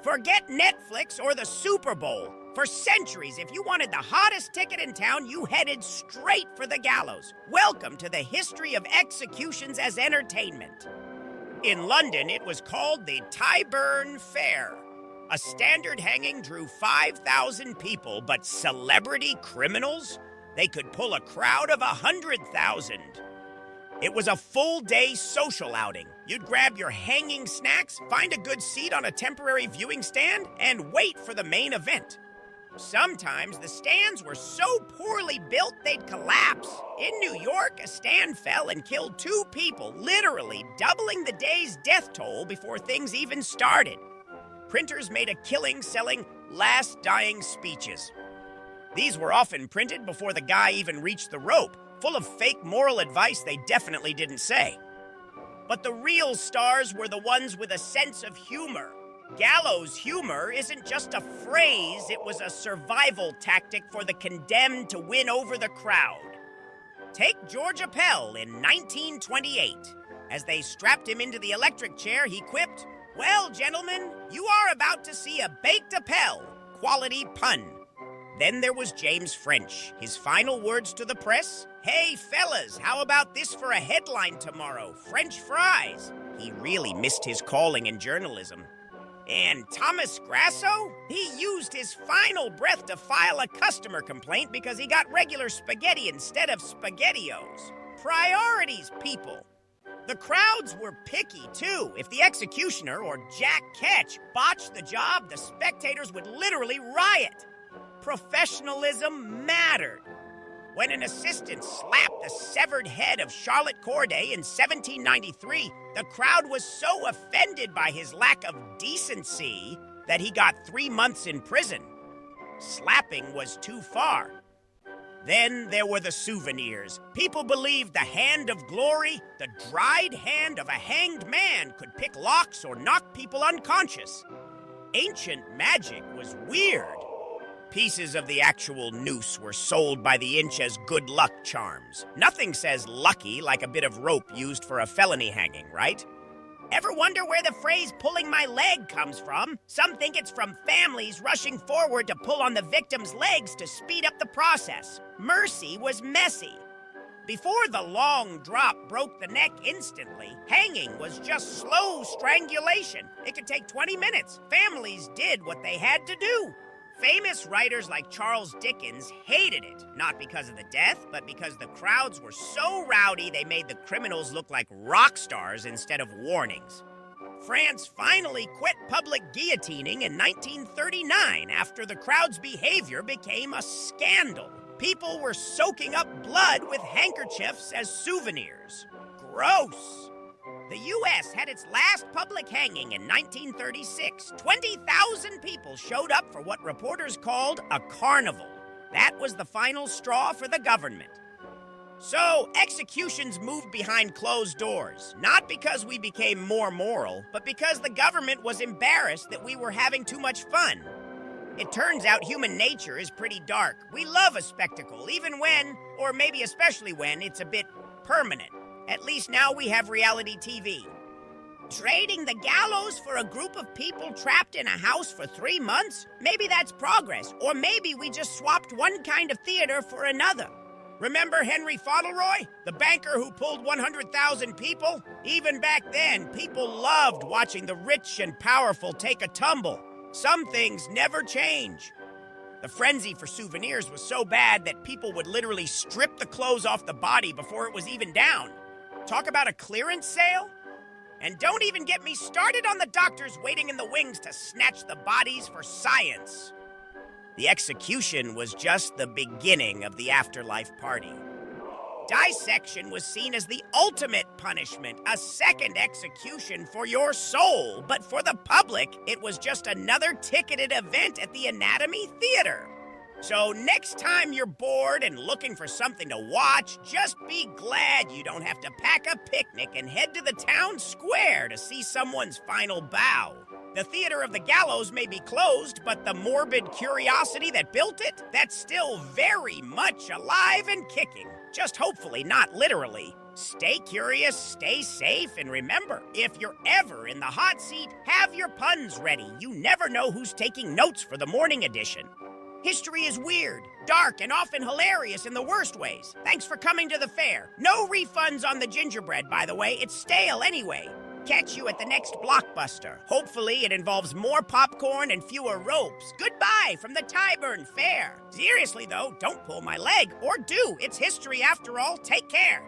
Forget Netflix or the Super Bowl. For centuries, if you wanted the hottest ticket in town, you headed straight for the gallows. Welcome to the history of executions as entertainment. In London, it was called the Tyburn Fair. A standard hanging drew 5,000 people, but celebrity criminals? They could pull a crowd of 100,000. It was a full-day social outing. You'd grab your hanging snacks, find a good seat on a temporary viewing stand, and wait for the main event. Sometimes the stands were so poorly built they'd collapse. In New York, a stand fell and killed 2 people, literally doubling the day's death toll before things even started. Printers made a killing selling last dying speeches. These were often printed before the guy even reached the rope, full of fake moral advice they definitely didn't say. But the real stars were the ones with a sense of humor. Gallows humor isn't just a phrase, it was a survival tactic for the condemned to win over the crowd. Take George Appel in 1928. As they strapped him into the electric chair, he quipped, "Well, gentlemen, you are about to see a baked Appel, quality pun." Then there was James French. His final words to the press, "Hey, fellas, how about this for a headline tomorrow? French fries." He really missed his calling in journalism. And Thomas Grasso? He used his final breath to file a customer complaint because he got regular spaghetti instead of SpaghettiOs. Priorities, people. The crowds were picky, too. If the executioner, or Jack Ketch, botched the job, the spectators would literally riot. Professionalism mattered. When an assistant slapped the severed head of Charlotte Corday in 1793, the crowd was so offended by his lack of decency that he got 3 months in prison. Slapping was too far. Then there were the souvenirs. People believed the hand of glory, the dried hand of a hanged man, could pick locks or knock people unconscious. Ancient magic was weird. Pieces of the actual noose were sold by the inch as good luck charms. Nothing says lucky like a bit of rope used for a felony hanging, right? Ever wonder where the phrase "pulling my leg" comes from? Some think it's from families rushing forward to pull on the victim's legs to speed up the process. Mercy was messy. Before the long drop broke the neck instantly, hanging was just slow strangulation. It could take 20 minutes. Families did what they had to do. Famous writers like Charles Dickens hated it, not because of the death, but because the crowds were so rowdy they made the criminals look like rock stars instead of warnings. France finally quit public guillotining in 1939 after the crowd's behavior became a scandal. People were soaking up blood with handkerchiefs as souvenirs. Gross. The U.S. had its last public hanging in 1936. 20,000 people showed up for what reporters called a carnival. That was the final straw for the government. So, executions moved behind closed doors, not because we became more moral, but because the government was embarrassed that we were having too much fun. It turns out human nature is pretty dark. We love a spectacle, even when, or maybe especially when, it's a bit permanent. At least now we have reality TV. Trading the gallows for a group of people trapped in a house for 3 months? Maybe that's progress. Or maybe we just swapped one kind of theater for another. Remember Henry Fauntleroy, the banker who pulled 100,000 people? Even back then, people loved watching the rich and powerful take a tumble. Some things never change. The frenzy for souvenirs was so bad that people would literally strip the clothes off the body before it was even down. Talk about a clearance sale? And don't even get me started on the doctors waiting in the wings to snatch the bodies for science. The execution was just the beginning of the afterlife party. Dissection was seen as the ultimate punishment, a second execution for your soul. But for the public, it was just another ticketed event at the Anatomy Theater. So next time you're bored and looking for something to watch, just be glad you don't have to pack a picnic and head to the town square to see someone's final bow. The Theater of the Gallows may be closed, but the morbid curiosity that built it, that's still very much alive and kicking. Just hopefully not literally. Stay curious, stay safe, and remember, if you're ever in the hot seat, have your puns ready. You never know who's taking notes for the morning edition. History is weird, dark, and often hilarious in the worst ways. Thanks for coming to the fair. No refunds on the gingerbread, by the way. It's stale anyway. Catch you at the next blockbuster. Hopefully it involves more popcorn and fewer ropes. Goodbye from the Tyburn Fair. Seriously, though, don't pull my leg. Or do. It's history after all. Take care.